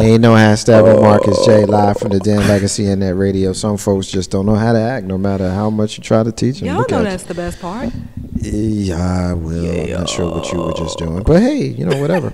Ain't no hashtag with Marcus J live from the Den Legacy Internet Radio. Some folks just don't know how to act, no matter how much you try to teach them. Y'all know that's the best part. Yeah, well, I'm not sure what you were just doing, but hey, you know, whatever.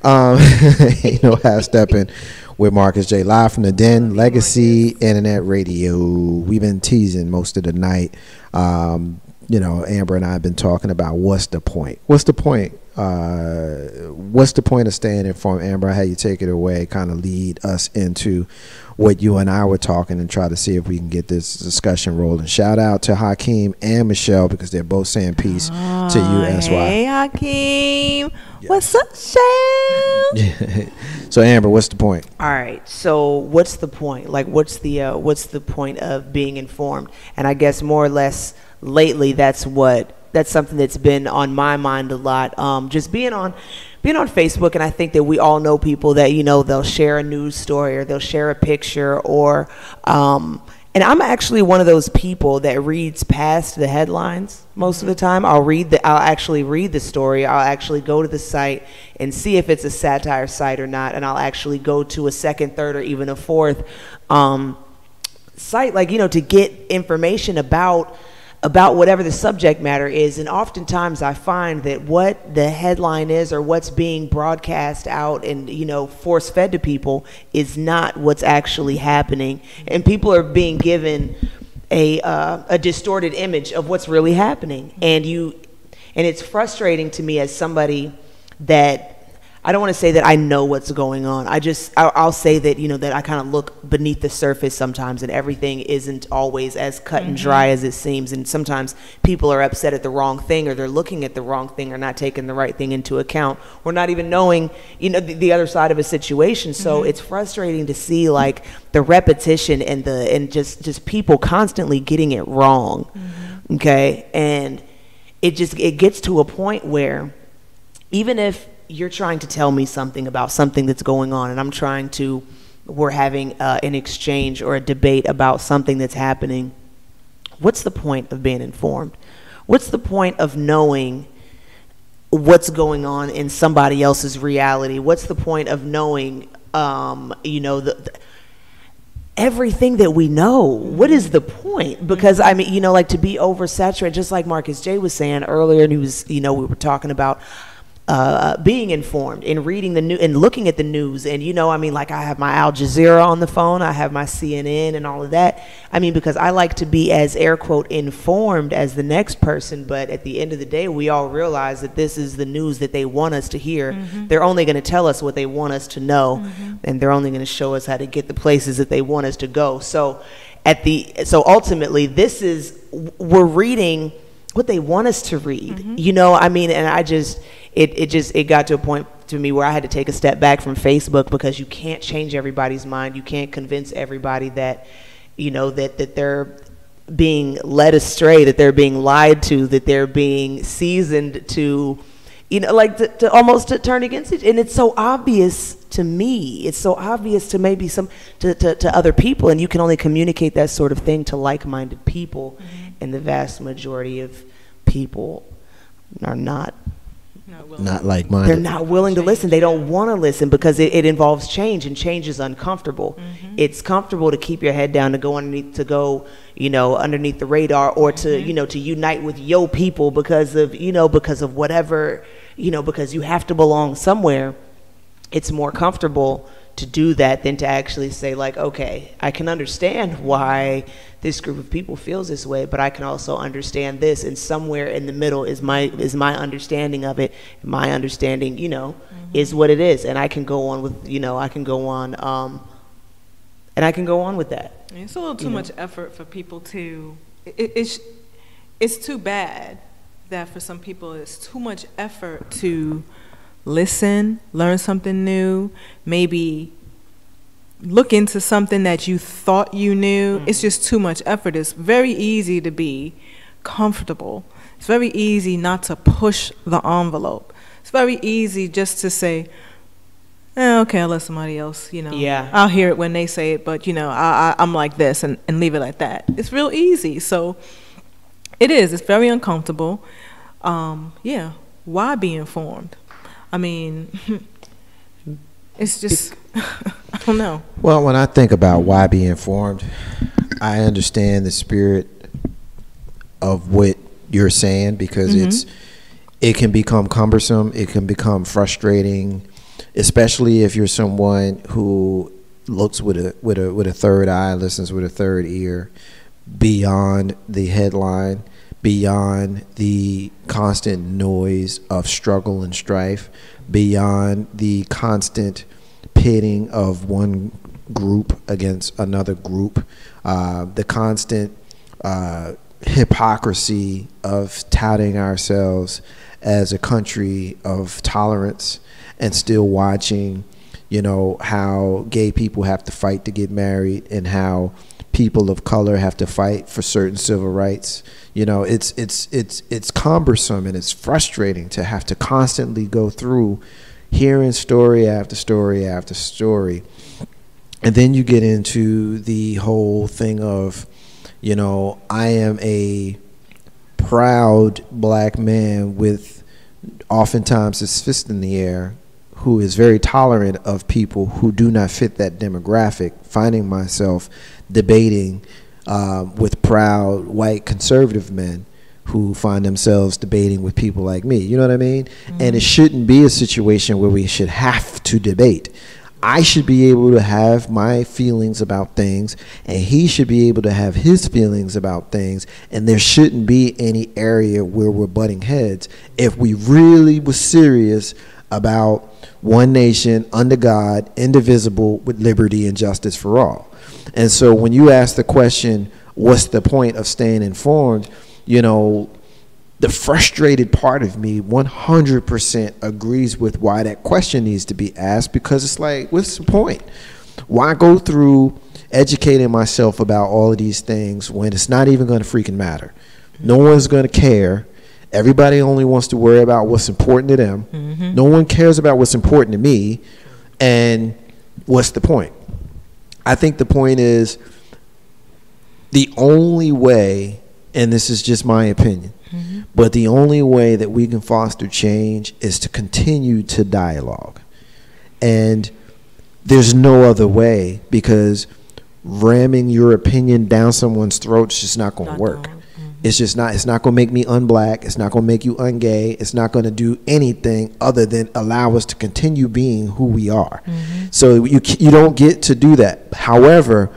Ain't no half stepping with Marcus J live from the Den Legacy Internet Radio. We've been teasing most of the night. You know, Amber and I have been talking about what's the point. What's the point of staying informed? Amber, I had you take it away, kind of lead us into what you and I were talking and try to see if we can get this discussion rolling. Shout out to Hakeem and Michelle because they're both saying peace to you as well. Hey, Hakeem. Yes. What's up, Shell? So, Amber, what's the point? All right. So, what's the point? Like, what's the point of being informed? And I guess more or less lately, that's something that's been on my mind a lot. Just being on Facebook, and I think that we all know people that, you know, they'll share a news story or they'll share a picture or and I'm actually one of those people that reads past the headlines most of the time. I'll actually read the story. I'll actually go to the site and see if it's a satire site or not, and I'll actually go to a second, third, or even a fourth site, like, you know, to get information about whatever the subject matter is. And oftentimes I find that what the headline is or what's being broadcast out and, you know, force fed to people is not what's actually happening. And people are being given a distorted image of what's really happening. And it's frustrating to me as somebody that, I don't want to say that I know what's going on. I'll say that, you know, that I kind of look beneath the surface sometimes, and everything isn't always as cut and dry as it seems. And sometimes people are upset at the wrong thing, or they're looking at the wrong thing, or not taking the right thing into account, or not even knowing, you know, the other side of a situation. So it's frustrating to see, like, the repetition and just people constantly getting it wrong. Okay, and it gets to a point where even if you're trying to tell me something about something that's going on, and we're having an exchange or a debate about something that's happening, what's the point of being informed? What's the point of knowing what's going on in somebody else's reality? What's the point of knowing, you know, everything that we know? What is the point? Because, I mean, you know, like, to be oversaturated, just like Marcus J was saying earlier, and he was, you know, we were talking about being informed and reading the news and looking at the news. And, you know, I mean, like, I have my Al Jazeera on the phone, I have my CNN and all of that. I mean, because I like to be as, air quote, informed as the next person. But at the end of the day, we all realize that this is the news that they want us to hear. They're only going to tell us what they want us to know, and they're only going to show us how to get the places that they want us to go. So ultimately, we're reading what they want us to read, you know, I mean, and it got to a point to me where I had to take a step back from Facebook, because you can't change everybody's mind. You can't convince everybody that, you know, that they're being led astray, that they're being lied to, that they're being seasoned to, you know, like to almost to turn against it. And it's so obvious to me. It's so obvious to maybe to other people, and you can only communicate that sort of thing to like-minded people. And the vast majority of people are not like-minded. They're not willing to listen. They don't want to listen because it involves change, and change is uncomfortable. It's comfortable to keep your head down, to go underneath the radar, or to, you know, to unite with your people because of whatever, you know, because you have to belong somewhere. It's more comfortable to do that than to actually say, like, okay, I can understand why this group of people feels this way, but I can also understand this, and somewhere in the middle is my understanding of it. My understanding, you know, is what it is, and I can go on with, you know, and I can go on with that. It's a little too much effort for people to. It's too bad that for some people it's too much effort to listen, learn something new, maybe look into something that you thought you knew. It's just too much effort. It's very easy to be comfortable. It's very easy not to push the envelope. It's very easy just to say, okay, I'll let somebody else, you know. Yeah. I'll hear it when they say it, but, you know, I'm like this, and leave it like that. It's real easy. So it is. It's very uncomfortable. Yeah. Why be informed? I mean, it's just don't know. Well, when I think about why be informed, I understand the spirit of what you're saying, because it can become cumbersome, it can become frustrating, especially if you're someone who looks with a third eye, listens with a third ear, beyond the headline, beyond the constant noise of struggle and strife, beyond the constant pitting of one group against another group, the constant hypocrisy of touting ourselves as a country of tolerance, and still watching, you know, how gay people have to fight to get married, and how people of color have to fight for certain civil rights. You know, it's cumbersome, and it's frustrating to have to constantly go through hearing story after story after story. And then you get into the whole thing of, you know, I am a proud black man with oftentimes his fist in the air, who is very tolerant of people who do not fit that demographic, finding myself debating with proud white conservative men who find themselves debating with people like me. You know what I mean? And it shouldn't be a situation where we should have to debate. I should be able to have my feelings about things, and he should be able to have his feelings about things, and there shouldn't be any area where we're butting heads if we really were serious about one nation under God, indivisible, with liberty and justice for all. And so when you ask the question, what's the point of staying informed, you know, the frustrated part of me 100% agrees with why that question needs to be asked, because it's like, what's the point? Why go through educating myself about all of these things when it's not even going to freaking matter? No one's going to care. Everybody only wants to worry about what's important to them. No one cares about what's important to me. And what's the point? I think the point is, the only way, and this is just my opinion, but the only way that we can foster change is to continue to dialogue. And there's no other way, because ramming your opinion down someone's throat is just not going to work. It's just not. It's not going to make me unblack. It's not going to make you ungay. It's not going to do anything other than allow us to continue being who we are. So you don't get to do that. However,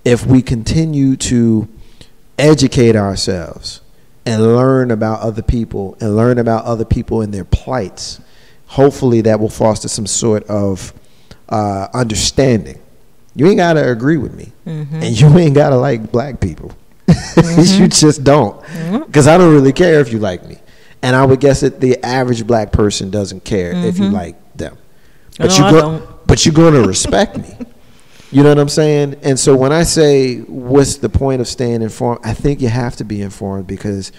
if we continue to educate ourselves and learn about other people and learn about other people and their plights, hopefully that will foster some sort of understanding. You ain't got to agree with me, and you ain't got to like black people. You just don't, because I don't really care if you like me, and I would guess that the average black person doesn't care if you like them, but you're going to respect me. You know what I'm saying? And so when I say, what's the point of staying informed, I think you have to be informed, because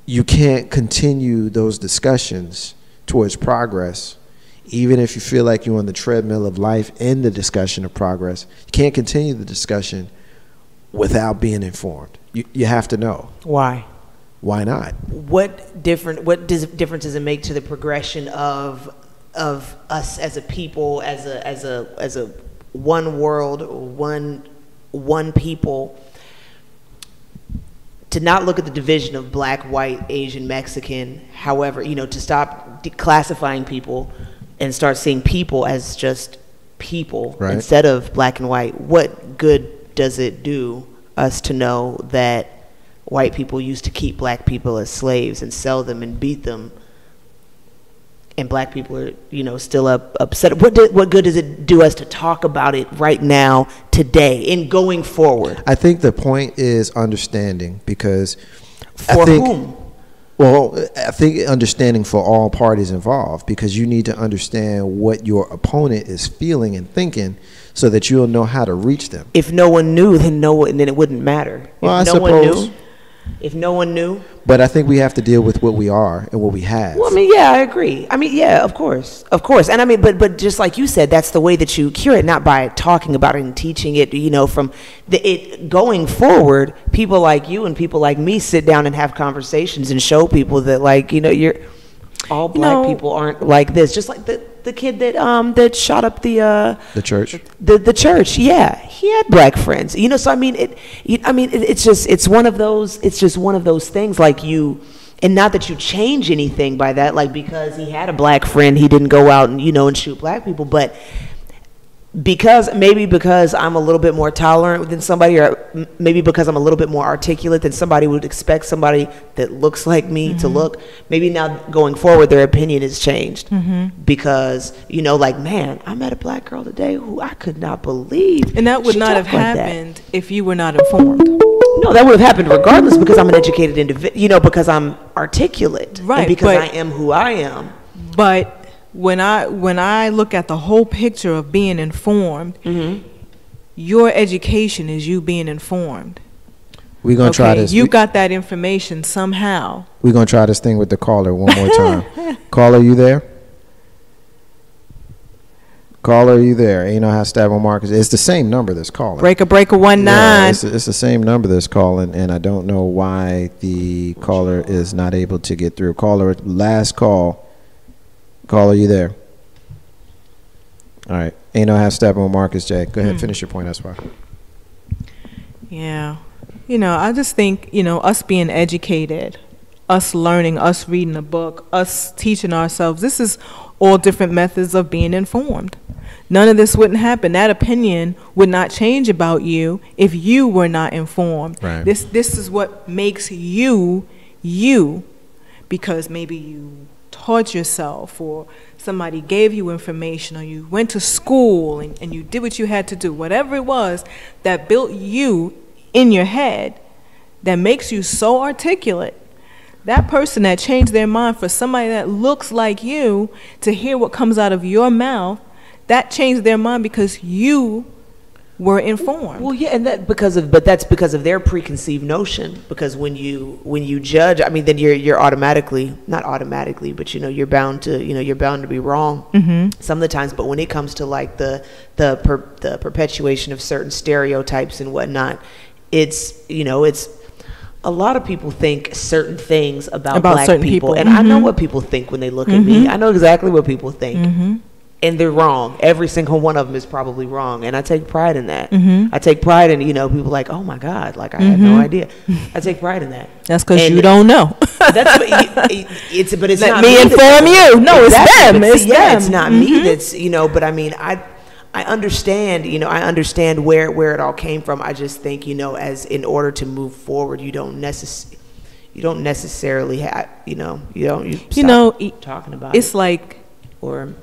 you can't continue those discussions towards progress, even if you feel like you're on the treadmill of life in the discussion of progress. You can't continue the discussion without being informed. You have to know. Why? Why not? What difference does it make to the progression of us as a people, as a one world, one people, to not look at the division of black, white, Asian, Mexican, however, you know, to stop declassifying people and start seeing people as just people, right, instead of black and white? What good does it do us to know that white people used to keep black people as slaves and sell them and beat them, and black people are, you know, still upset? What good does it do us to talk about it right now, today, and going forward? I think the point is understanding, because for whom? Well, I think understanding for all parties involved, because you need to understand what your opponent is feeling and thinking, so that you'll know how to reach them. If no one knew, then it wouldn't matter. Well, If no one knew. But I think we have to deal with what we are and what we have. Well, I mean, yeah, I agree. I mean, yeah, of course. And I mean, but just like you said, that's the way that you cure it, not by talking about it and teaching it, you know, from it going forward. People like you and people like me sit down and have conversations and show people that, like, you know, all black people aren't like this. Just like the kid that shot up the church. The church, yeah, he had black friends. You know, so I mean, it's one of those. It's just one of those things, like you. And not that you change anything by that, like because he had a black friend, he didn't go out and, you know, and shoot black people. But because I'm a little bit more tolerant than somebody, or maybe because I'm a little bit more articulate than somebody would expect somebody that looks like me to look, maybe now going forward their opinion has changed. Because, you know, like, man, I met a black girl today who I could not believe. And that would not have happened if you were not informed. No, that would have happened regardless, because I'm an educated individual, you know, because I'm articulate. Right. And because I am who I am. But when I look at the whole picture of being informed, your education is you being informed. We're going to try this. You got that information somehow. We're going to try this thing with the caller one more time. Caller, you there? Caller, are you there? Ain't no how Steppin Marcus. It's the same number that's calling. Breaker 19. Yeah, it's the same number that's calling, and I don't know why the caller is not able to get through. Caller, last call. Caller, you there? All right. Ain't no how Steppin Marcus, Jay. Go ahead, finish your point. That's why. Yeah. You know, I just think, you know, us being educated, us learning, us reading a book, us teaching ourselves, this is all different methods of being informed. None of this wouldn't happen. That opinion would not change about you if you were not informed. Right. This is what makes you, you, because maybe you taught yourself, or somebody gave you information, or you went to school and you did what you had to do. Whatever it was that built you in your head, that makes you so articulate. That person that changed their mind for somebody that looks like you to hear what comes out of your mouth, that changed their mind because you were informed. Well, yeah, and that's because of their preconceived notion. Because when you judge, I mean, then you're automatically, not automatically, but you know, you're bound to be wrong some of the times. But when it comes to like the perpetuation of certain stereotypes and whatnot, it's a lot of people think certain things about black people. And I know what people think when they look at me. I know exactly what people think. And they're wrong. Every single one of them is probably wrong. And I take pride in that. I take pride in, people like, oh my God, like I had no idea. I take pride in that. That's because you don't know. That's what but it's Let not me inform you. No, exactly. It's them. It's not me that's, but I mean, I understand, I understand where it all came from. I just think, as in order to move forward, you don't necessarily have, talking about it's like, or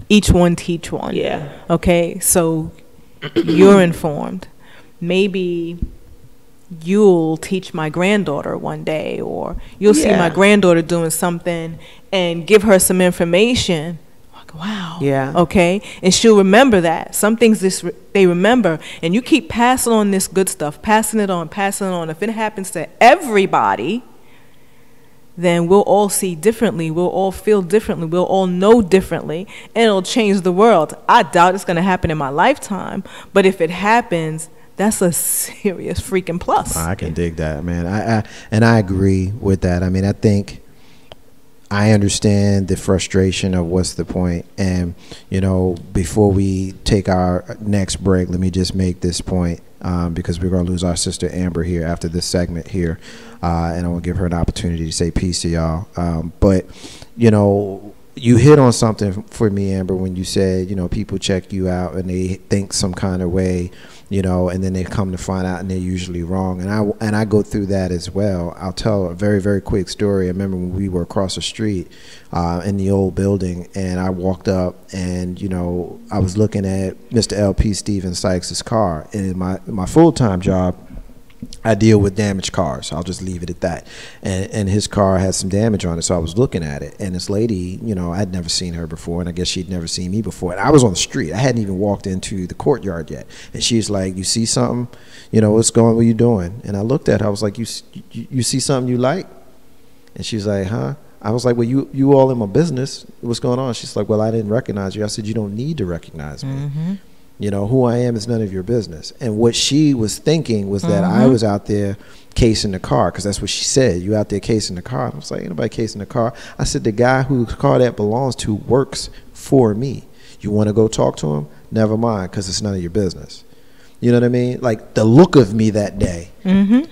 each one teach one. Yeah. Okay, so you're informed. Maybe you'll teach my granddaughter one day, or you'll see my granddaughter doing something and give her some information. Like, wow. Yeah. Okay, and she'll remember that. Some things they remember, and you keep passing on this good stuff, passing it on. If it happens to everybody, then we'll all see differently, we'll all feel differently, we'll all know differently, and it'll change the world. I doubt it's going to happen in my lifetime, but if it happens, that's a serious freaking plus. I can dig that, man. I agree with that. I mean, I think I understand the frustration of what's the point. And, before we take our next break, let me just make this point. Because we're going to lose our sister Amber here after this segment here. And I want to give her an opportunity to say peace to y'all. But, you hit on something for me, Amber, when you said, people check you out and they think some kind of way, and then they come to find out and they're usually wrong. And I go through that as well. I'll tell a very, very quick story. I remember when we were across the street in the old building, and I walked up and, I was looking at Mr. LP Steven Sykes' car. And in my full-time job, I deal with damaged cars. I'll just leave it at that. And his car had some damage on it, so I was looking at it. And this lady, I'd never seen her before, and I guess she'd never seen me before. And I was on the street. I hadn't even walked into the courtyard yet. And she's like, "You see something? What's going on? What are you doing?" And I looked at her. I was like, "You see something you like?" And she's like, "Huh?" I was like, "Well, you all in my business. What's going on?" She's like, "Well, I didn't recognize you." I said, "You don't need to recognize me." You know, who I am is none of your business. And what she was thinking was that I was out there casing the car, because that's what she said. You out there casing the car. I was like, ain't nobody casing the car. I said, the guy whose car that belongs to works for me. You want to go talk to him? Never mind, because it's none of your business. You know what I mean? Like, the look of me that day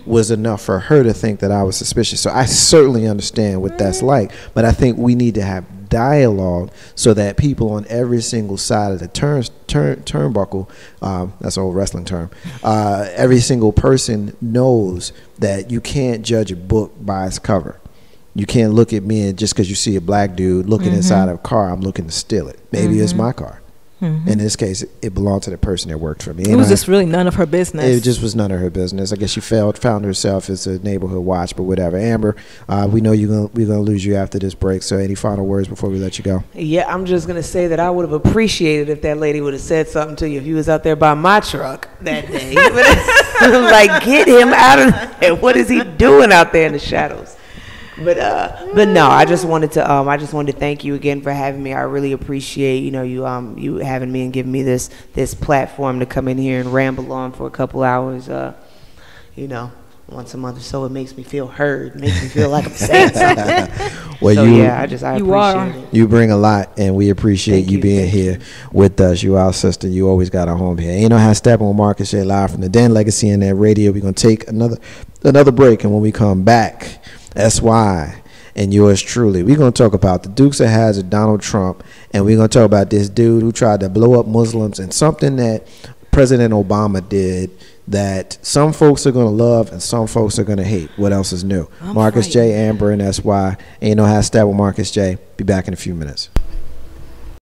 was enough for her to think that I was suspicious. So I certainly understand what that's like. But I think we need to have dialogue so that people on every single side of the turnbuckle, that's an old wrestling term, every single person knows that you can't judge a book by its cover. You can't look at me and just because you see a black dude looking inside of a car, I'm looking to steal it. Maybe it's my car. In this case, it belonged to the person that worked for me. It was just really none of her business. It just was none of her business. I guess she found herself as a neighborhood watch, but whatever. Amber, we know we're gonna lose you after this break. So, any final words before we let you go? Yeah, I'm just gonna say that I would have appreciated if that lady would have said something to you if you was out there by my truck that day. Like, get him out of there. What is he doing out there in the shadows? But no, I just wanted to thank you again for having me. I really appreciate, you having me and giving me this platform to come in here and ramble on for a couple hours. Once a month or so, it makes me feel heard. It makes me feel like I'm saying something. Well, I appreciate it. You bring a lot, and we appreciate you being here with us. You our sister. You always got a home here. Ain't no how Steppin with Marcus J live from the Den Legacy and that radio. We're gonna take another break, and when we come back, SY and yours truly, we're going to talk about the Dukes of Hazzard, Donald Trump, and we're going to talk about this dude who tried to blow up Muslims and something that President Obama did that some folks are going to love and some folks are going to hate. What else is new? Marcus J, Amber, and SY. Ain't no how Steppin with Marcus J. Be back in a few minutes.